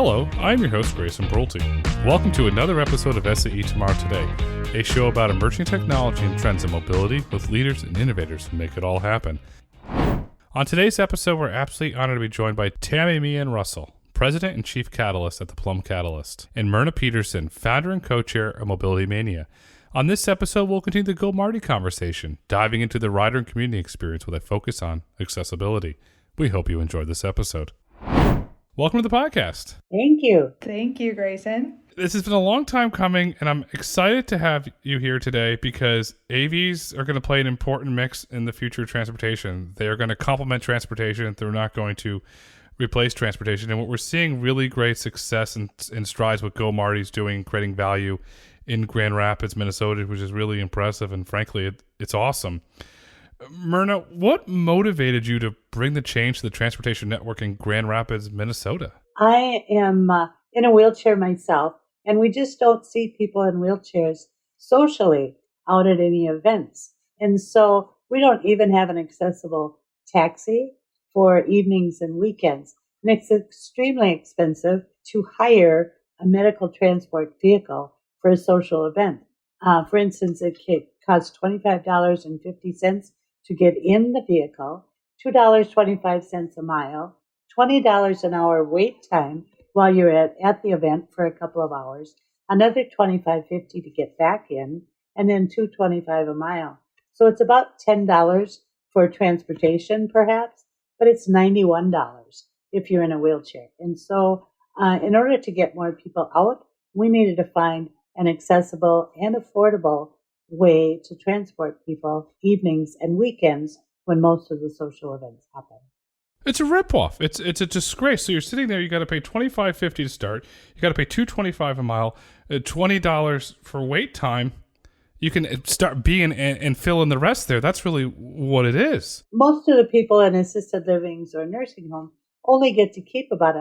Hello, I'm your host, Grayson Brulte. Welcome to another episode of SAE Tomorrow Today, a show about emerging technology and trends in mobility with leaders and innovators who make it all happen. On today's episode, we're absolutely honored to be joined by Tammy Meehan Russell, President and Chief Catalyst at the Plum Catalyst, and Myrna Peterson, Founder and Co-Chair of Mobility Mania. On this episode, we'll continue the Go Marty conversation, diving into the rider and community experience with a focus on accessibility. We hope you enjoyed this episode. Welcome to the podcast. Thank you. Thank you, Grayson. This has been a long time coming, and I'm excited to have you here today because AVs are going to play an important mix in the future of transportation. They are going to complement transportation. They're not going to replace transportation. And what we're seeing really great success and strides what Go Marty's doing, creating value in Grand Rapids, Minnesota, which is really impressive. And frankly, it's awesome. Myrna, what motivated you to bring the change to the transportation network in Grand Rapids, Minnesota? I am in a wheelchair myself, and we just don't see people in wheelchairs socially out at any events. And so we don't even have an accessible taxi for evenings and weekends. And it's extremely expensive to hire a medical transport vehicle for a social event. For instance, it costs $25.50 to get in the vehicle, $2.25 a mile, $20 an hour wait time while you're at the event for a couple of hours, another $25.50 to get back in, and then $2.25 a mile. So it's about $10 for transportation, perhaps, but it's $91 if you're in a wheelchair. And so in order to get more people out, we needed to find an accessible and affordable way to transport people evenings and weekends when most of the social events happen. It's a ripoff. It's a disgrace. So you're sitting there, you got to pay $25.50 to start. You got to pay $2.25 a mile, $20 for wait time. You can start being and fill in the rest there. That's really what it is. Most of the people in assisted livings or nursing homes only get to keep about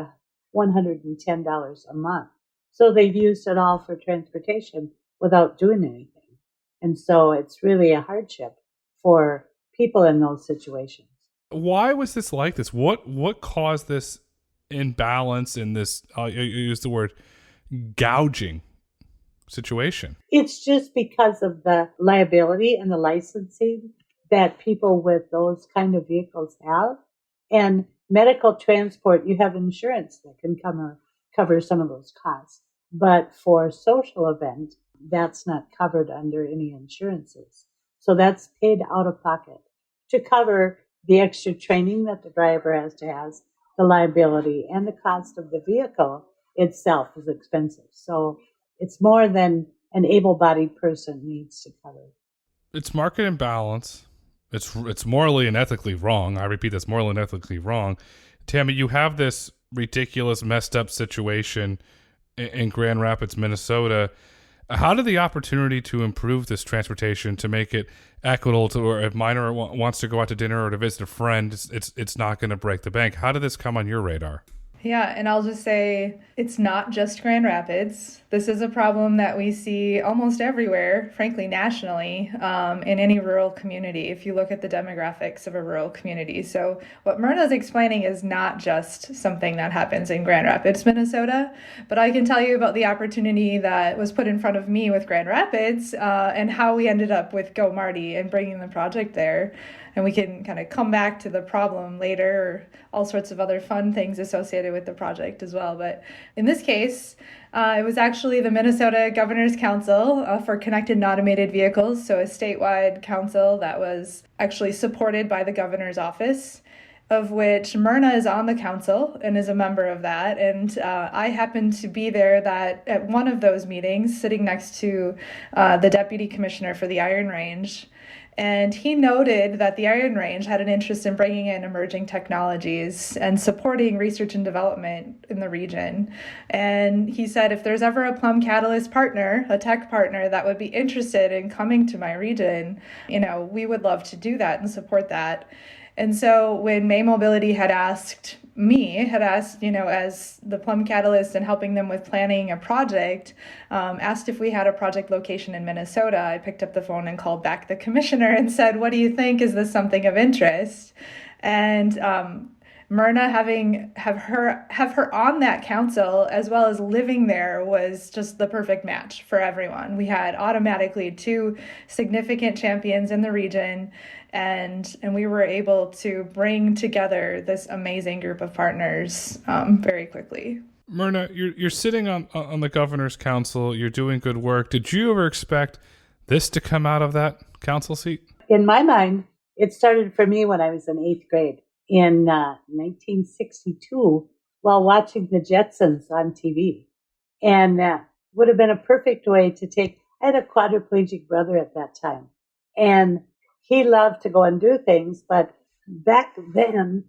$110 a month. So they've used it all for transportation without doing anything. And so it's really a hardship for people in those situations. Why was this like this? What caused this imbalance in this, I'll use the word, gouging situation? It's just because of the liability and the licensing that people with those kind of vehicles have. And medical transport, you have insurance that can cover some of those costs. But for social events, that's not covered under any insurances. So that's paid out of pocket to cover the extra training that the driver has to have, the liability, and the cost of the vehicle itself is expensive. So it's more than an able-bodied person needs to cover. It's market imbalance. It's morally and ethically wrong. I repeat, that's morally and ethically wrong. Tammy, you have this ridiculous, messed up situation in Grand Rapids, Minnesota. How did the opportunity to improve this transportation to make it equitable to, or if minor wants to go out to dinner or to visit a friend, it's not going to break the bank? How did this come on your radar? Yeah, and I'll just say it's not just Grand Rapids. This is a problem that we see almost everywhere, frankly, nationally, in any rural community, if you look at the demographics of a rural community. So what Myrna's explaining is not just something that happens in Grand Rapids, Minnesota, but I can tell you about the opportunity that was put in front of me with Grand Rapids and how we ended up with Go Marty and bringing the project there. And we can kind of come back to the problem later, or all sorts of other fun things associated with the project as well. But in this case, it was actually the Minnesota Governor's Council for Connected and Automated Vehicles, so a statewide council that was actually supported by the governor's office, of which Myrna is on the council and is a member of that. And I happened to be there at one of those meetings, sitting next to the deputy commissioner for the Iron Range. And he noted that the Iron Range had an interest in bringing in emerging technologies and supporting research and development in the region. And he said, if there's ever a Plum Catalyst partner, a tech partner that would be interested in coming to my region, we would love to do that and support that. And so when May Mobility had asked, as the Plum Catalyst and helping them with planning a project, asked if we had a project location in Minnesota, I picked up the phone and called back the commissioner and said, what do you think? Is this something of interest? And Myrna have her on that council as well as living there was just the perfect match for everyone. We had automatically two significant champions in the region, and we were able to bring together this amazing group of partners very quickly. Myrna, you're sitting on the governor's council. You're doing good work. Did you ever expect this to come out of that council seat? In my mind, it started for me when I was in 8th grade in 1962 while watching the Jetsons on TV. And would have been a perfect way to I had a quadriplegic brother at that time. And he loved to go and do things, but back then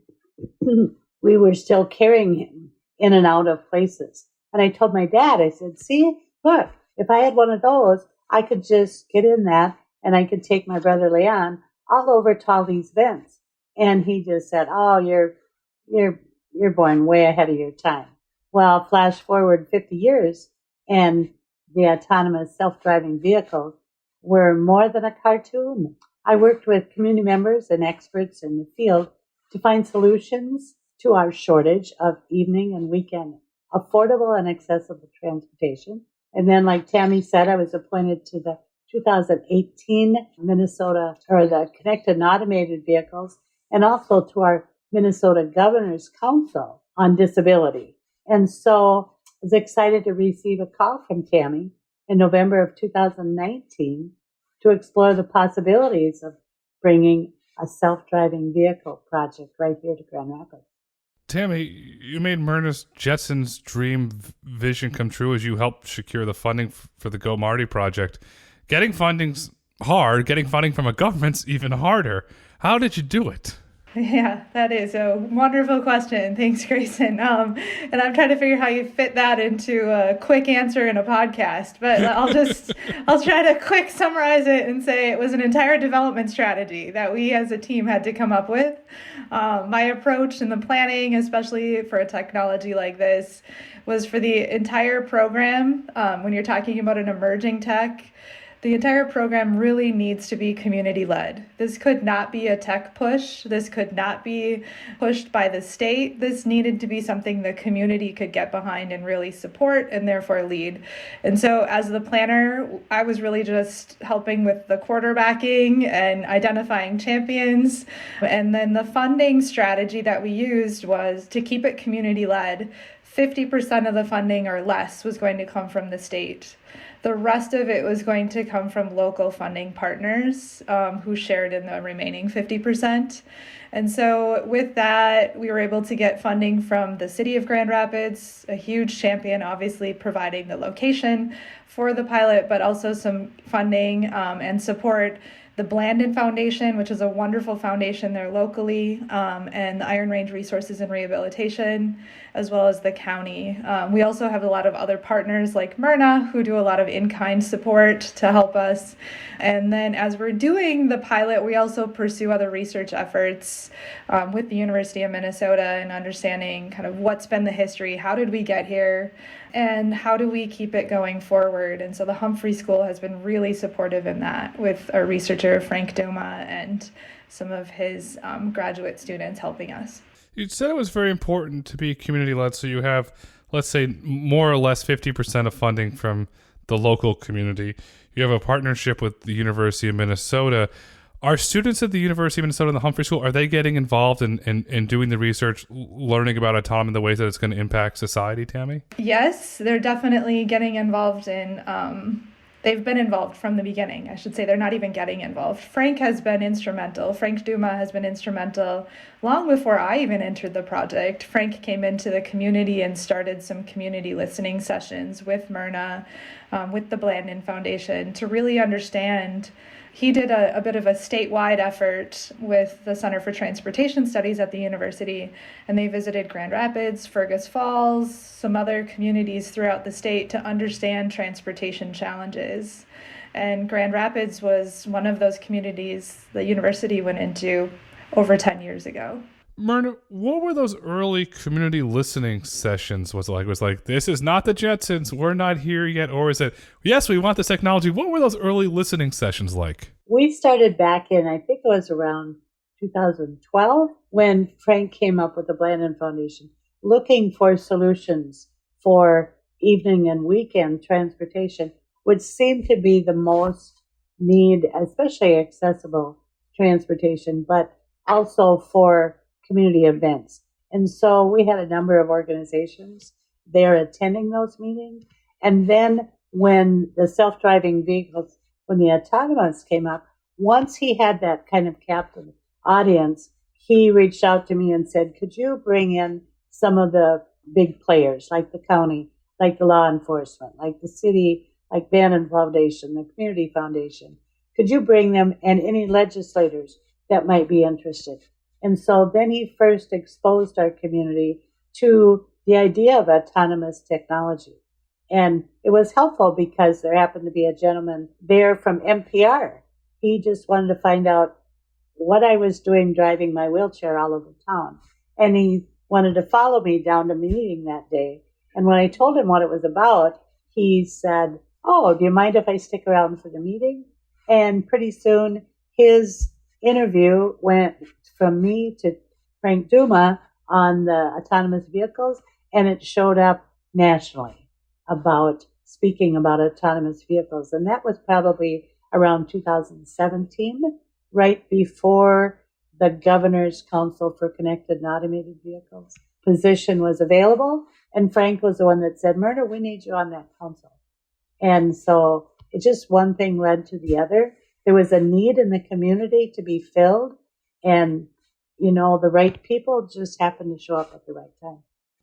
we were still carrying him in and out of places. And I told my dad, I said, see, look, if I had one of those, I could just get in that and I could take my brother Leon all over to all these events. And he just said, oh, you're born way ahead of your time. Well, flash forward 50 years and the autonomous self-driving vehicles were more than a cartoon. I worked with community members and experts in the field to find solutions to our shortage of evening and weekend affordable and accessible transportation. And then, like Tammy said, I was appointed to the 2018 Minnesota, or the Connected and Automated Vehicles, and also to our Minnesota Governor's Council on Disability. And so I was excited to receive a call from Tammy in November of 2019 to explore the possibilities of bringing a self-driving vehicle project right here to Grand Rapids. Tammy, you made Myrna's Jetsons dream vision come true as you helped secure the funding for the Go Marty project. Getting funding's hard. Getting funding from a government's even harder. How did you do it? Yeah, that is a wonderful question. Thanks, Grayson. And I'm trying to figure how you fit that into a quick answer in a podcast, but I'll try to quick summarize it and say it was an entire development strategy that we as a team had to come up with. My approach in the planning, especially for a technology like this, was for the entire program. When you're talking about an emerging tech, the entire program really needs to be community-led. This could not be a tech push. This could not be pushed by the state. This needed to be something the community could get behind and really support and therefore lead. And so as the planner, I was really just helping with the quarterbacking and identifying champions. And then the funding strategy that we used was to keep it community-led. 50% of the funding or less was going to come from the state. The rest of it was going to come from local funding partners who shared in the remaining 50%. And so with that, we were able to get funding from the city of Grand Rapids, a huge champion, obviously providing the location for the pilot, but also some funding and support. The Blandon Foundation, which is a wonderful foundation there locally, and the Iron Range Resources and Rehabilitation, as well as the county. We also have a lot of other partners like Myrna, who do a lot of in-kind support to help us. And then as we're doing the pilot, we also pursue other research efforts with the University of Minnesota and understanding kind of what's been the history, how did we get here, and how do we keep it going forward. And so the Humphrey School has been really supportive in that with our researcher, Frank Duma, and some of his graduate students helping us. You said it was very important to be community-led, so you have, let's say, more or less 50% of funding from the local community. You have a partnership with the University of Minnesota. Are students at the University of Minnesota and the Humphrey School, are they getting involved in doing the research, learning about autonomy and the ways that it's going to impact society, Tammy? Yes, they're definitely getting involved in, they've been involved from the beginning. I should say they're not even getting involved. Frank has been instrumental. Frank Duma has been instrumental long before I even entered the project. Frank came into the community and started some community listening sessions with Myrna, with the Blandon Foundation to really understand. He did a bit of a statewide effort with the Center for Transportation Studies at the university, and they visited Grand Rapids, Fergus Falls, some other communities throughout the state to understand transportation challenges. And Grand Rapids was one of those communities the university went into over 10 years ago. Myrna, what were those early community listening sessions was like? Was like, this is not the Jetsons, we're not here yet? Or is it, yes, we want this technology? What were those early listening sessions like? We started back in, I think it was around 2012, when Frank came up with the Blandon Foundation, looking for solutions for evening and weekend transportation, which seemed to be the most need, especially accessible transportation, but also for community events. And so we had a number of organizations there attending those meetings. And then when the self-driving vehicles, when the autonomous came up, once he had that kind of captive audience, he reached out to me and said, could you bring in some of the big players like the county, like the law enforcement, like the city, like Bannon Foundation, the Community Foundation? Could you bring them and any legislators that might be interested? And so then he first exposed our community to the idea of autonomous technology. And it was helpful because there happened to be a gentleman there from NPR. He just wanted to find out what I was doing driving my wheelchair all over town. And he wanted to follow me down to the meeting that day. And when I told him what it was about, he said, oh, do you mind if I stick around for the meeting? And pretty soon his interview went from me to Frank Duma on the autonomous vehicles, and it showed up nationally about speaking about autonomous vehicles. And that was probably around 2017, right before the Governor's Council for Connected and Automated Vehicles position was available. And Frank was the one that said, Myrna, we need you on that council. And so it just one thing led to the other. There was a need in the community to be filled, and, you know, the right people just happened to show up at the right time.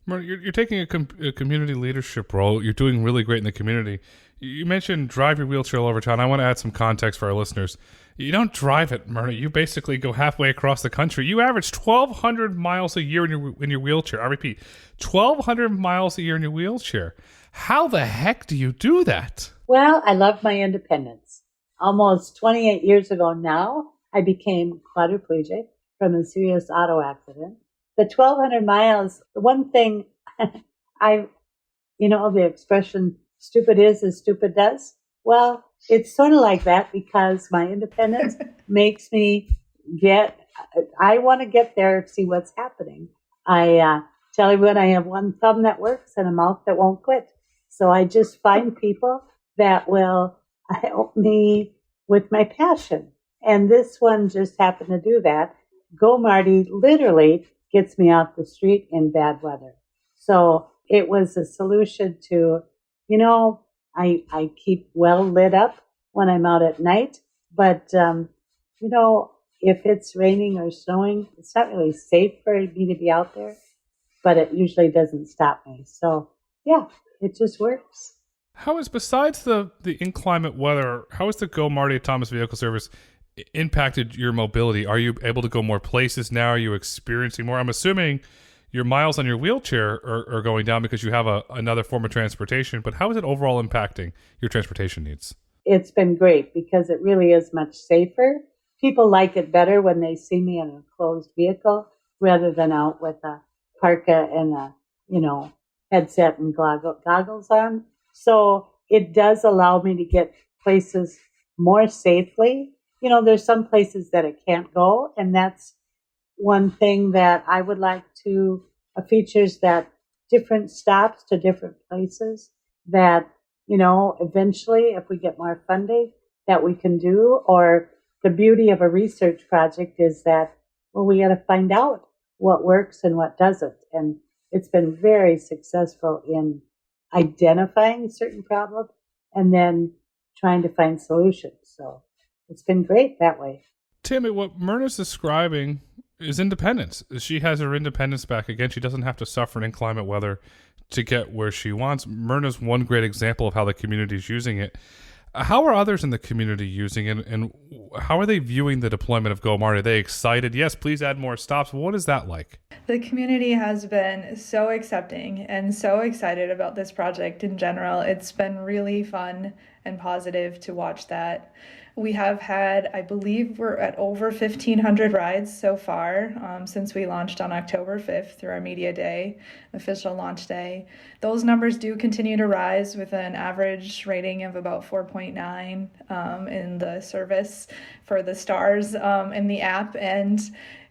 You're taking a community leadership role. You're doing really great in the community. You mentioned drive your wheelchair all over town. I want to add some context for our listeners. You don't drive it, Myrna. You basically go halfway across the country. You average 1,200 miles a year in your wheelchair. I repeat, 1,200 miles a year in your wheelchair. How the heck do you do that? Well, I love my independence. Almost 28 years ago now, I became quadriplegic from a serious auto accident. The 1,200 miles, the one thing the expression, stupid is as stupid does. Well, it's sort of like that because my independence makes me I want to get there, see what's happening. I tell everyone I have one thumb that works and a mouth that won't quit. So I just find people that will help me with my passion. And this one just happened to do that. Go Marty literally gets me off the street in bad weather. So it was a solution to, I keep well lit up when I'm out at night, but, if it's raining or snowing, it's not really safe for me to be out there, but it usually doesn't stop me. So yeah, it just works. How is, besides the inclement weather, how has the Go Marty Autonomous Vehicle Service impacted your mobility? Are you able to go more places now? Are you experiencing more? I'm assuming your miles on your wheelchair are going down because you have another form of transportation, but how is it overall impacting your transportation needs? It's been great because it really is much safer. People like it better when they see me in a closed vehicle rather than out with a parka and a, headset and goggles on. So it does allow me to get places more safely. There's some places that it can't go, and that's one thing that I would like to features that different stops to different places that, eventually if we get more funding that we can do. Or the beauty of a research project is that, we got to find out what works and what doesn't. And it's been very successful in identifying certain problems and then trying to find solutions. So it's been great that way. Tammy, what Myrna's describing is independence. She has her independence back again. She doesn't have to suffer in inclement weather to get where she wants. Myrna's one great example of how the community is using it. How are others in the community using it, and how are they viewing the deployment of Go Marty? Are they excited? Yes, please add more stops. What is that like? The community has been so accepting and so excited about this project in general. It's been really fun and positive to watch that. We have had, I believe we're at over 1,500 rides so far since we launched on October 5th through our media day, official launch day. Those numbers do continue to rise with an average rating of about 4.9 in the service for the stars in the app. And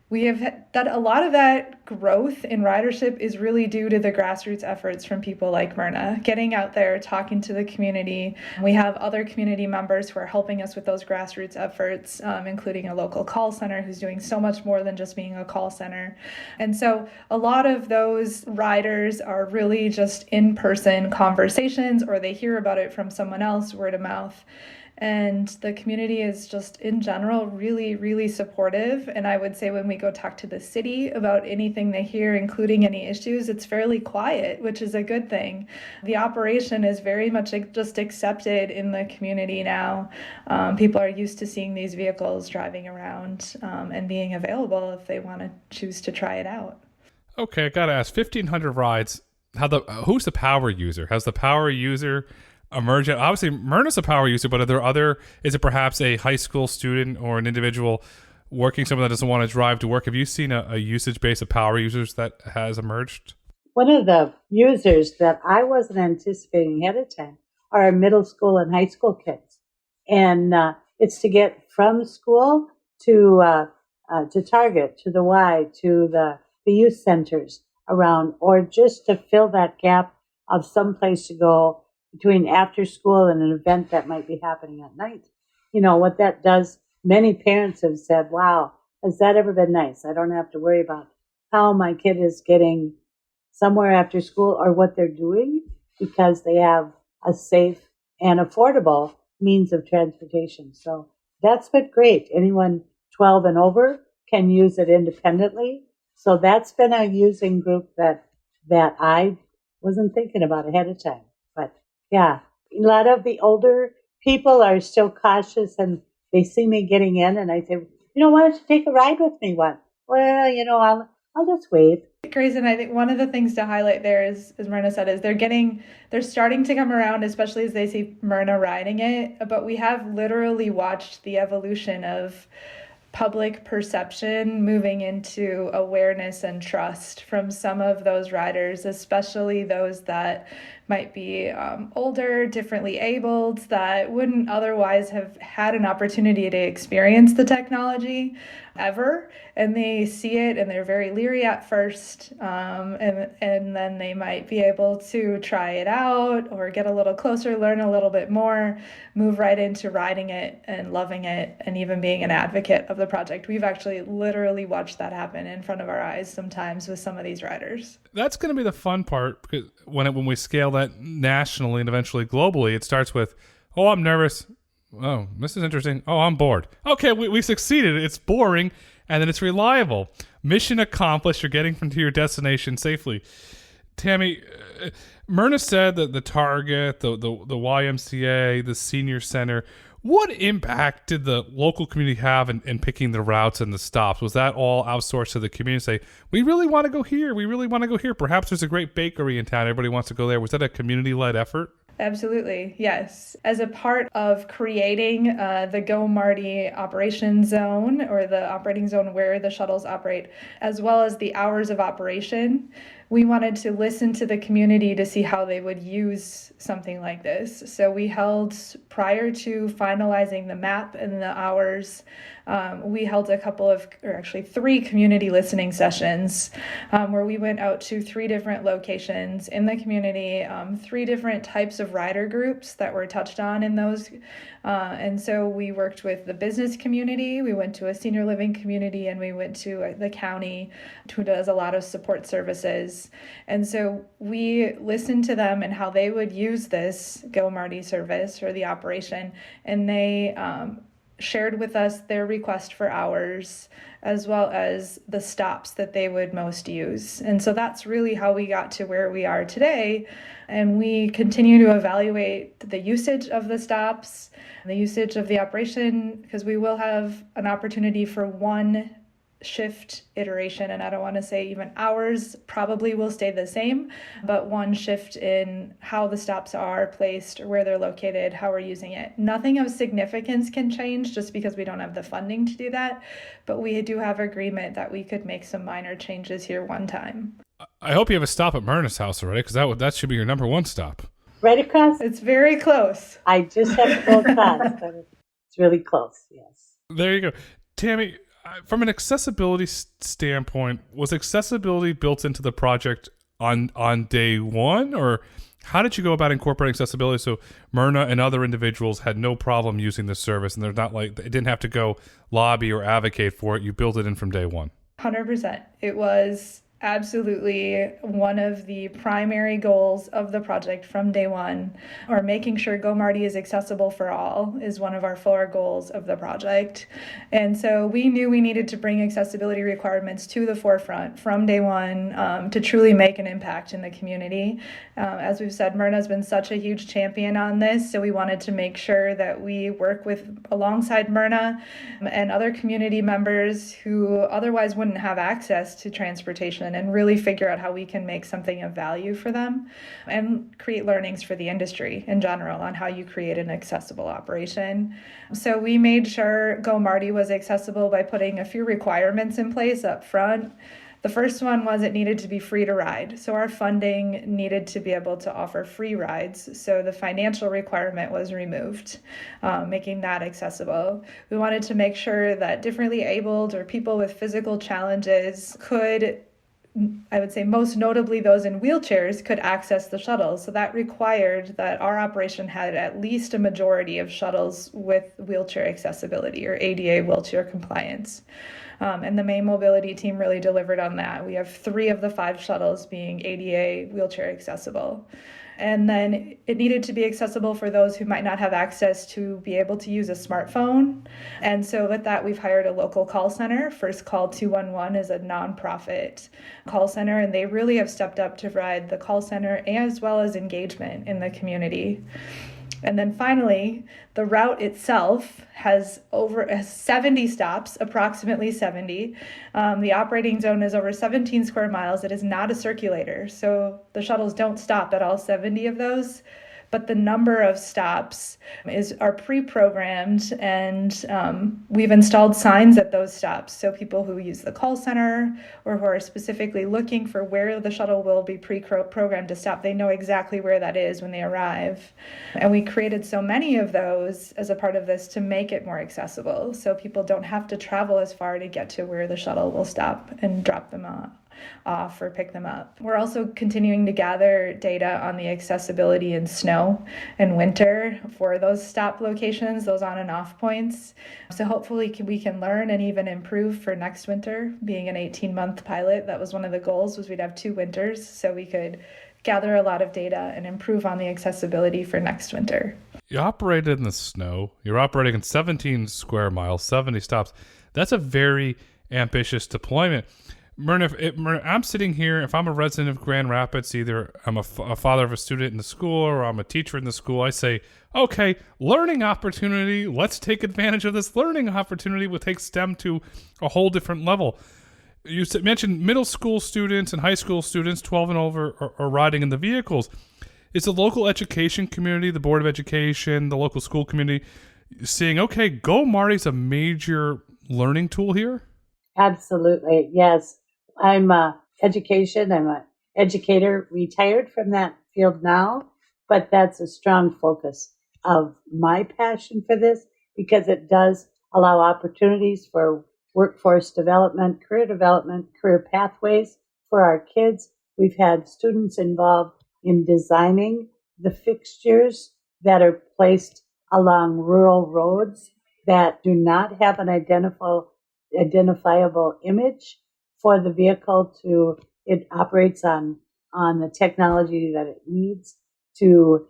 we have that a lot of that growth in ridership is really due to the grassroots efforts from people like Myrna, getting out there, talking to the community. We have other community members who are helping us with those grassroots efforts, including a local call center who's doing so much more than just being a call center. And so a lot of those riders are really just in-person conversations, or they hear about it from someone else, word of mouth. And the community is just in general really, really supportive. And I would say when we go talk to the city about anything they hear, including any issues, it's fairly quiet, which is a good thing. The operation is very much just accepted in the community now. People are used to seeing these vehicles driving around and being available if they want to choose to try it out. Okay, I got to ask, 1,500 rides, who's the power user? Has the power user emergent? Obviously, Myrna's a power user, but is it perhaps a high school student or an individual working, someone that doesn't want to drive to work? Have you seen a usage base of power users that has emerged? One of the users that I wasn't anticipating ahead of time are our middle school and high school kids. And it's to get from school to Target, to the Y, to the youth centers around, or just to fill that gap of some place to go between after school and an event that might be happening at night. You know, what that does, many parents have said, wow, has that ever been nice? I don't have to worry about how my kid is getting somewhere after school or what they're doing, because they have a safe and affordable means of transportation. So that's been great. Anyone 12 and over can use it independently. So that's been a using group that I wasn't thinking about ahead of time. But yeah, a lot of the older people are still cautious, and they see me getting in, and I say, why don't you take a ride with me one? Well, I'll just wait. Grace, and I think one of the things to highlight there is, as Myrna said, is they're starting to come around, especially as they see Myrna riding it. But we have literally watched the evolution of public perception moving into awareness and trust from some of those riders, especially those that might be older, differently abled, that wouldn't otherwise have had an opportunity to experience the technology ever. And they see it and they're very leery at first. And then they might be able to try it out or get a little closer, learn a little bit more, move right into riding it and loving it, and even being an advocate of the project. We've actually literally watched that happen in front of our eyes sometimes with some of these riders. That's going to be the fun part, because when we scale that nationally and eventually globally, it starts with, oh, I'm nervous. Oh, this is interesting. Oh, I'm bored. Okay, we succeeded. It's boring, and then it's reliable. Mission accomplished. You're getting to your destination safely. Tammy, Myrna said that the Target, the YMCA, the Senior Center, what impact did the local community have in picking the routes and the stops? Was that all outsourced to the community? Say, we really want to go here. We really want to go here. Perhaps there's a great bakery in town. Everybody wants to go there. Was that a community-led effort? Absolutely, yes. As a part of creating the Go Marty operation zone, or the operating zone where the shuttles operate, as well as the hours of operation, we wanted to listen to the community to see how they would use something like this. So we held, prior to finalizing the map and the hours, we held three community listening sessions where we went out to 3 different locations in the community, 3 different types of rider groups that were touched on in those. And so we worked with the business community, we went to a senior living community, and we went to the county, who does a lot of support services. And so we listened to them and how they would use this Go Marty service or the operation, and they shared with us their request for hours, as well as the stops that they would most use. And so that's really how we got to where we are today. And we continue to evaluate the usage of the stops, the usage of the operation, because we will have an opportunity for one shift iteration, and I don't want to say even hours probably will stay the same, but one shift in how the stops are placed, where they're located, how we're using it. Nothing of significance can change just because we don't have the funding to do that, but we do have agreement that we could make some minor changes here one time. I hope you have a stop at Myrna's house already, because that should be your number one stop. Right across? It's very close. I just have to go across, but it's really close, yes. There you go. Tammy, from an accessibility standpoint, was accessibility built into the project on day one, or how did you go about incorporating accessibility so Myrna and other individuals had no problem using this service, and they're not like, it didn't have to go lobby or advocate for it? You built it in from day one. 100%. It was absolutely one of the primary goals of the project from day one, or making sure Go Marty is accessible for all is one of our 4 goals of the project. And so we knew we needed to bring accessibility requirements to the forefront from day one to truly make an impact in the community. As we've said, Myrna's been such a huge champion on this, so we wanted to make sure that we work alongside Myrna and other community members who otherwise wouldn't have access to transportation, and really figure out how we can make something of value for them and create learnings for the industry in general on how you create an accessible operation. So we made sure Go Marty was accessible by putting a few requirements in place up front. The first one was it needed to be free to ride. So our funding needed to be able to offer free rides. So the financial requirement was removed, making that accessible. We wanted to make sure that differently abled or people with physical challenges could, I would say most notably those in wheelchairs, could access the shuttles. So that required that our operation had at least a majority of shuttles with wheelchair accessibility or ADA wheelchair compliance. And the Maine mobility team really delivered on that. We have 3 of the 5 shuttles being ADA wheelchair accessible. And then it needed to be accessible for those who might not have access to be able to use a smartphone. And so with that, we've hired a local call center. First Call 211 is a nonprofit call center, and they really have stepped up to provide the call center as well as engagement in the community. And then finally, the route itself has over 70 stops, approximately 70. The operating zone is over 17 square miles. It is not a circulator, so the shuttles don't stop at all 70 of those. But the number of stops are pre-programmed, and we've installed signs at those stops. So people who use the call center or who are specifically looking for where the shuttle will be pre-programmed to stop, they know exactly where that is when they arrive. And we created so many of those as a part of this to make it more accessible, so people don't have to travel as far to get to where the shuttle will stop and drop them off or pick them up. We're also continuing to gather data on the accessibility in snow and winter for those stop locations, those on and off points. So hopefully we can learn and even improve for next winter. Being an 18-month pilot, that was one of the goals, was we'd have 2 winters so we could gather a lot of data and improve on the accessibility for next winter. You operated in the snow. You're operating in 17 square miles, 70 stops. That's a very ambitious deployment. Myrna, I'm sitting here, if I'm a resident of Grand Rapids, either I'm a father of a student in the school or I'm a teacher in the school, I say, okay, learning opportunity, let's take advantage of this learning opportunity. We'll take STEM to a whole different level. You mentioned middle school students and high school students, 12 and over, are riding in the vehicles. Is the local education community, the Board of Education, the local school community seeing, okay, Go Marty's a major learning tool here? Absolutely, yes. I'm an educator, retired from that field now, but that's a strong focus of my passion for this, because it does allow opportunities for workforce development, career pathways for our kids. We've had students involved in designing the fixtures that are placed along rural roads that do not have an identifiable image for the vehicle it operates on the technology that it needs to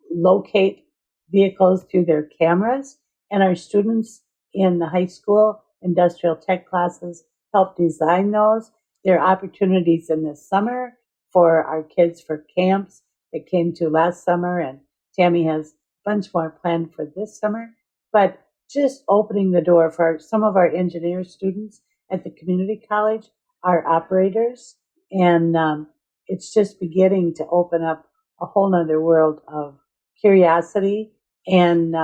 locate vehicles through their cameras. And our students in the high school industrial tech classes help design those. There are opportunities in this summer for our kids for camps that came to last summer, and Tammy has a bunch more planned for this summer. But just opening the door for some of our engineer students at the community college are operators. And it's just beginning to open up a whole nother world of curiosity and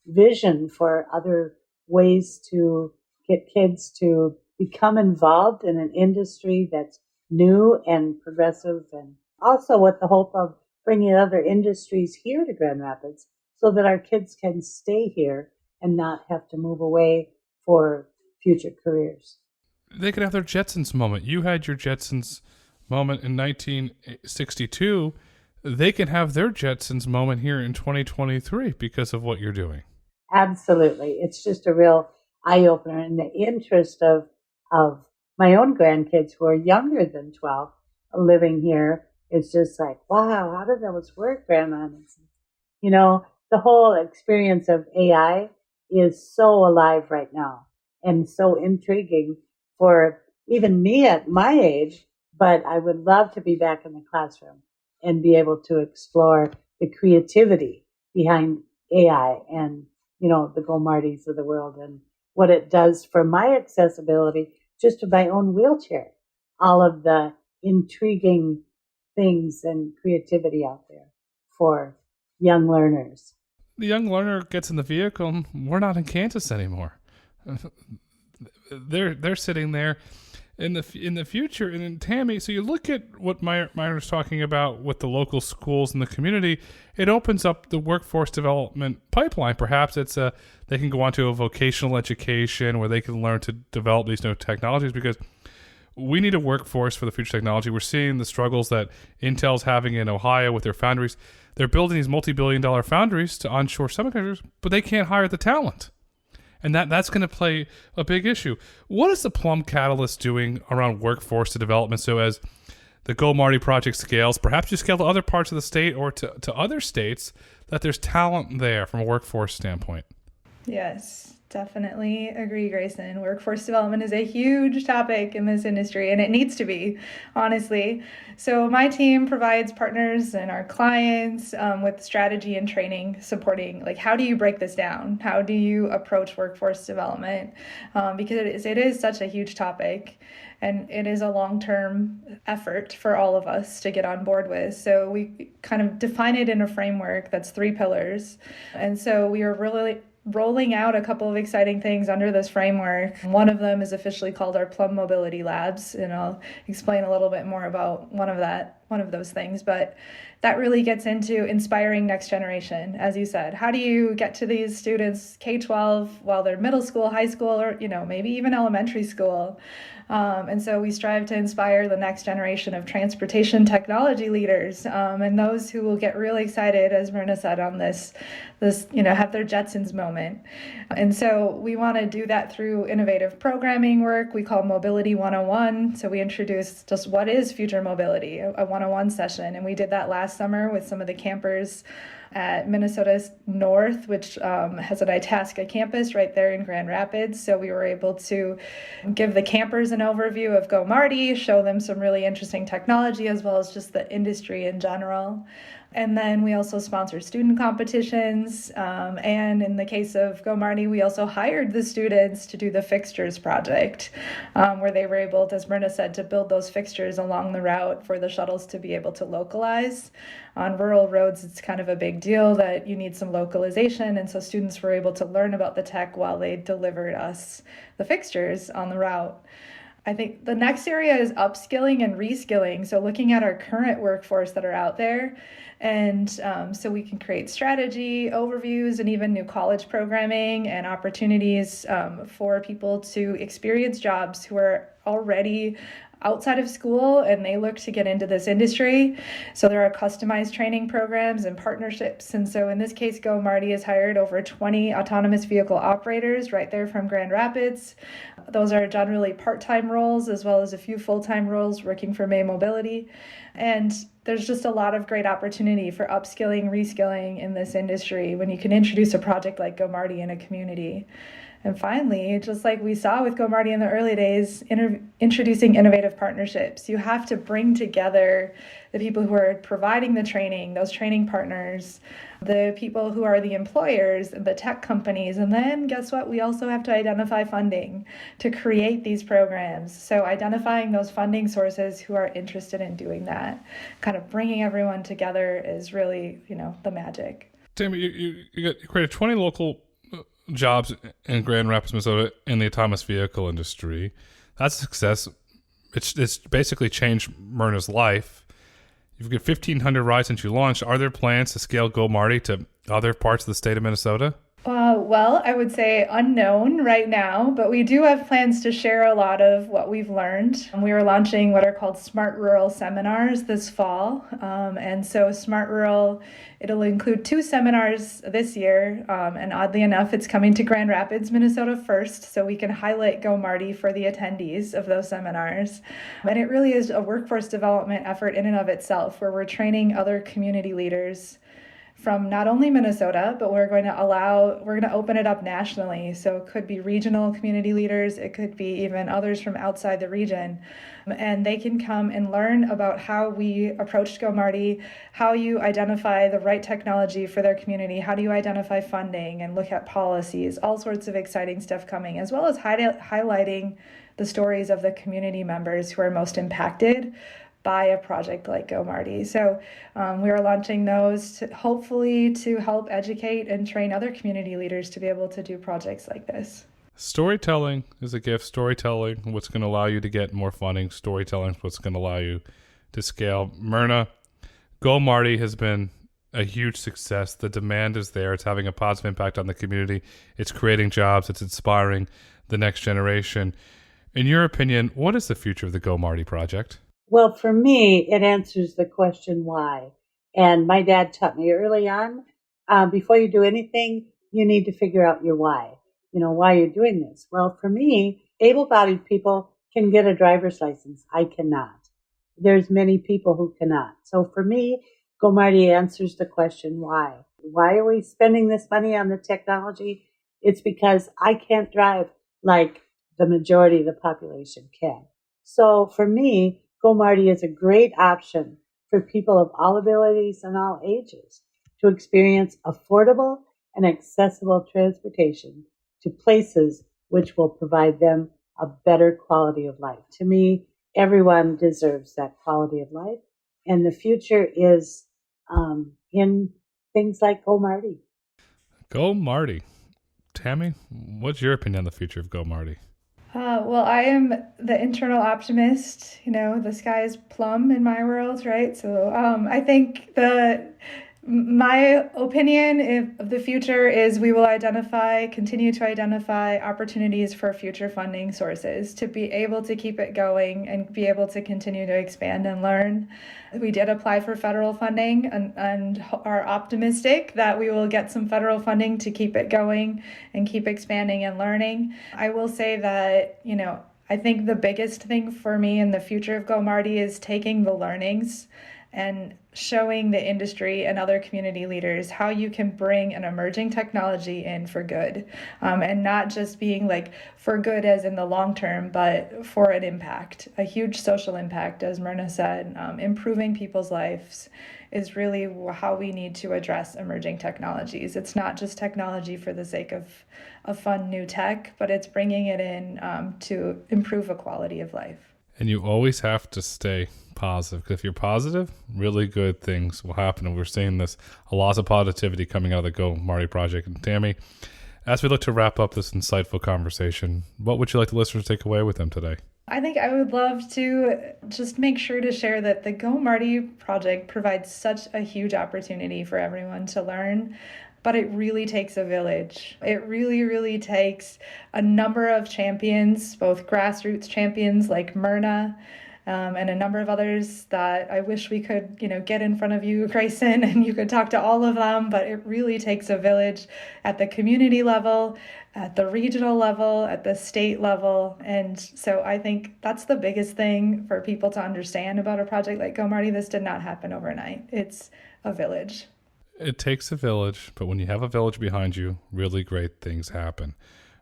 vision for other ways to get kids to become involved in an industry that's new and progressive, and also with the hope of bringing other industries here to Grand Rapids so that our kids can stay here and not have to move away for future careers. They could have their Jetsons moment. You had your Jetsons moment in 1962. They can have their Jetsons moment here in 2023 because of what you're doing. Absolutely. It's just a real eye-opener. In the interest of my own grandkids who are younger than 12 living here, it's just like, wow, how did those work, Grandma? You know, the whole experience of AI is so alive right now and so intriguing for even me at my age, but I would love to be back in the classroom and be able to explore the creativity behind AI and, the Go Martys of the world and what it does for my accessibility just to my own wheelchair. All of the intriguing things and creativity out there for young learners. The young learner gets in the vehicle and we're not in Kansas anymore. They're sitting there in the future. And then Tammy, so you look at what Myron's talking about with the local schools and the community, it opens up the workforce development pipeline. Perhaps they can go on to a vocational education where they can learn to develop these new technologies, because we need a workforce for the future technology. We're seeing the struggles that Intel's having in Ohio with their foundries. They're building these multi-billion-dollar foundries to onshore semiconductors, but they can't hire the talent. And that's going to play a big issue. What is the Plum Catalyst doing around workforce development so as the Go Marty project scales, perhaps you scale to other parts of the state or to other states, that there's talent there from a workforce standpoint? Yes, definitely agree, Grayson. Workforce development is a huge topic in this industry, and it needs to be, honestly. So my team provides partners and our clients with strategy and training, supporting, like, how do you break this down? How do you approach workforce development? Because it is such a huge topic, and it is a long-term effort for all of us to get on board with. So we kind of define it in a framework that's 3 pillars. And so we are really rolling out a couple of exciting things under this framework. One of them is officially called our Plum Mobility Labs, and I'll explain a little bit more about one of those things. But that really gets into inspiring next generation, as you said. How do you get to these students K-12 while they're middle school, high school, or maybe even elementary school? And so we strive to inspire the next generation of transportation technology leaders, and those who will get really excited, as Myrna said, on this, have their Jetsons moment. And so we want to do that through innovative programming work we call Mobility 101. So we introduced just what is future mobility, a 101 session. And we did that last summer with some of the campers at Minnesota's North, which has an Itasca campus right there in Grand Rapids. So we were able to give the campers an overview of Go Marty, show them some really interesting technology, as well as just the industry in general. And then we also sponsor student competitions. And in the case of Go Marty, we also hired the students to do the fixtures project, where they were able, as Myrna said, to build those fixtures along the route for the shuttles to be able to localize. On rural roads, it's kind of a big deal that you need some localization. And so students were able to learn about the tech while they delivered us the fixtures on the route. I think the next area is upskilling and reskilling. So looking at our current workforce that are out there. And so we can create strategy, overviews, and even new college programming and opportunities for people to experience jobs who are already outside of school and they look to get into this industry. So there are customized training programs and partnerships. And so in this case, Go Marty has hired over 20 autonomous vehicle operators right there from Grand Rapids. Those are generally part-time roles, as well as a few full-time roles working for May Mobility. And there's just a lot of great opportunity for upskilling, reskilling in this industry when you can introduce a project like Go Marty in a community. And finally, just like we saw with Go Marty in the early days, introducing innovative partnerships. You have to bring together the people who are providing the training, those training partners, the people who are the employers, the tech companies, and then guess what? We also have to identify funding to create these programs. So identifying those funding sources who are interested in doing that, kind of bringing everyone together is really, the magic. Tammy, you created 20 local jobs in Grand Rapids, Minnesota in the autonomous vehicle industry. That's a success. It's basically changed Myrna's life. You've got 1,500 rides since you launched. Are there plans to scale Go Marty to other parts of the state of Minnesota? Well, I would say unknown right now, but we do have plans to share a lot of what we've learned. We are launching what are called Smart Rural seminars this fall. And so Smart Rural, it'll include 2 seminars this year. And oddly enough, it's coming to Grand Rapids, Minnesota first, so we can highlight Go Marty for the attendees of those seminars. And it really is a workforce development effort in and of itself, where we're training other community leaders from not only Minnesota, but we're going to open it up nationally. So it could be regional community leaders, it could be even others from outside the region. And they can come and learn about how we approached Go Marty, how you identify the right technology for their community, how do you identify funding and look at policies, all sorts of exciting stuff coming, as well as highlighting the stories of the community members who are most impacted by a project like Go Marty. So we are launching those hopefully to help educate and train other community leaders to be able to do projects like this. Storytelling is a gift. Storytelling, what's going to allow you to get more funding. Storytelling is what's going to allow you to scale. Myrna, Go Marty has been a huge success. The demand is there. It's having a positive impact on the community. It's creating jobs. It's inspiring the next generation. In your opinion, what is the future of the Go Marty project? Well, for me, it answers the question why. And my dad taught me early on, before you do anything, you need to figure out your why. Why you're doing this. Well, for me, able-bodied people can get a driver's license. I cannot. There's many people who cannot. So for me, Go Marty answers the question why. Why are we spending this money on the technology? It's because I can't drive like the majority of the population can. So for me, Go Marty is a great option for people of all abilities and all ages to experience affordable and accessible transportation to places which will provide them a better quality of life. To me, everyone deserves that quality of life, and the future is in things like Go Marty. Go Marty. Tammy, what's your opinion on the future of Go Marty? Well, I am the internal optimist. The sky is plum in my world, right? So I think my opinion of the future is we will continue to identify opportunities for future funding sources to be able to keep it going and be able to continue to expand and learn. We did apply for federal funding and are optimistic that we will get some federal funding to keep it going and keep expanding and learning. I will say that, I think the biggest thing for me in the future of Go Marty is taking the learnings and showing the industry and other community leaders how you can bring an emerging technology in for good, and not just being like for good as in the long term, but for an impact, a huge social impact, as Myrna said. Improving people's lives is really how we need to address emerging technologies. It's not just technology for the sake of fun new tech, but it's bringing it in to improve a quality of life. And you always have to stay positive, because if you're positive, really good things will happen. And we're seeing this, a lot of positivity coming out of the Go Marty project. And Tammy, as we look to wrap up this insightful conversation, what would you like the listeners to take away with them today? I think I would love to just make sure to share that the Go Marty project provides such a huge opportunity for everyone to learn. But it really takes a village. It really, really takes a number of champions, both grassroots champions like Myrna, and a number of others that I wish we could, get in front of you, Grayson, and you could talk to all of them. But it really takes a village at the community level, at the regional level, at the state level. And so I think that's the biggest thing for people to understand about a project like Go Marty. This did not happen overnight. It's a village. It takes a village, but when you have a village behind you, really great things happen.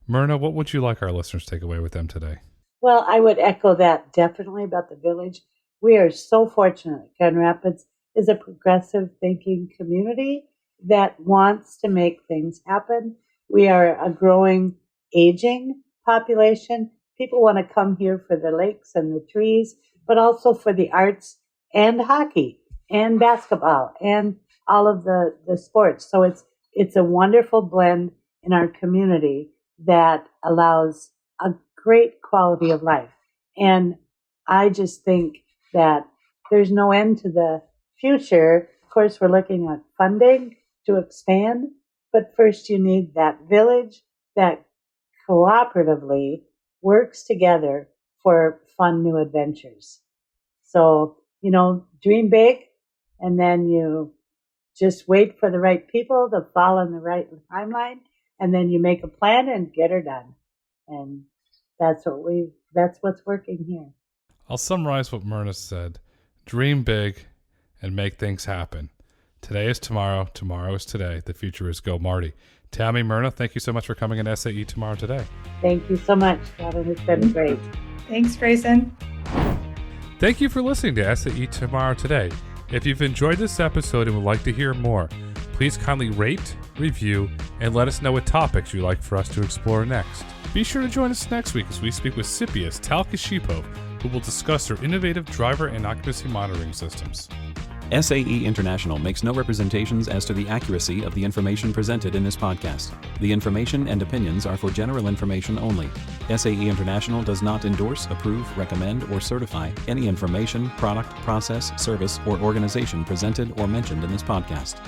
Myrna, what would you like our listeners to take away with them today? Well, I would echo that definitely about the village. We are so fortunate. Grand Rapids is a progressive thinking community that wants to make things happen. We are a growing, aging population. People want to come here for the lakes and the trees, but also for the arts and hockey and basketball and all of the sports. So it's a wonderful blend in our community that allows a great quality of life. And I just think that there's no end to the future. Of course, we're looking at funding to expand, but first you need that village that cooperatively works together for fun new adventures. So, dream big, and then you just wait for the right people to fall on the right timeline, and then you make a plan and get her done. And that's what's working here. I'll summarize what Myrna said. Dream big and make things happen. Today is tomorrow. Tomorrow is today. The future is go Marty. Tammy, Myrna, thank you so much for coming in SAE Tomorrow Today. Thank you so much, Kevin. It's been great. Thanks, Grayson. Thank you for listening to SAE Tomorrow Today. If you've enjoyed this episode and would like to hear more, please kindly rate, review, and let us know what topics you'd like for us to explore next. Be sure to join us next week as we speak with Sipius Talkashipov, who will discuss their innovative driver and occupancy monitoring systems. SAE International makes no representations as to the accuracy of the information presented in this podcast. The information and opinions are for general information only. SAE International does not endorse, approve, recommend, or certify any information, product, process, service, or organization presented or mentioned in this podcast.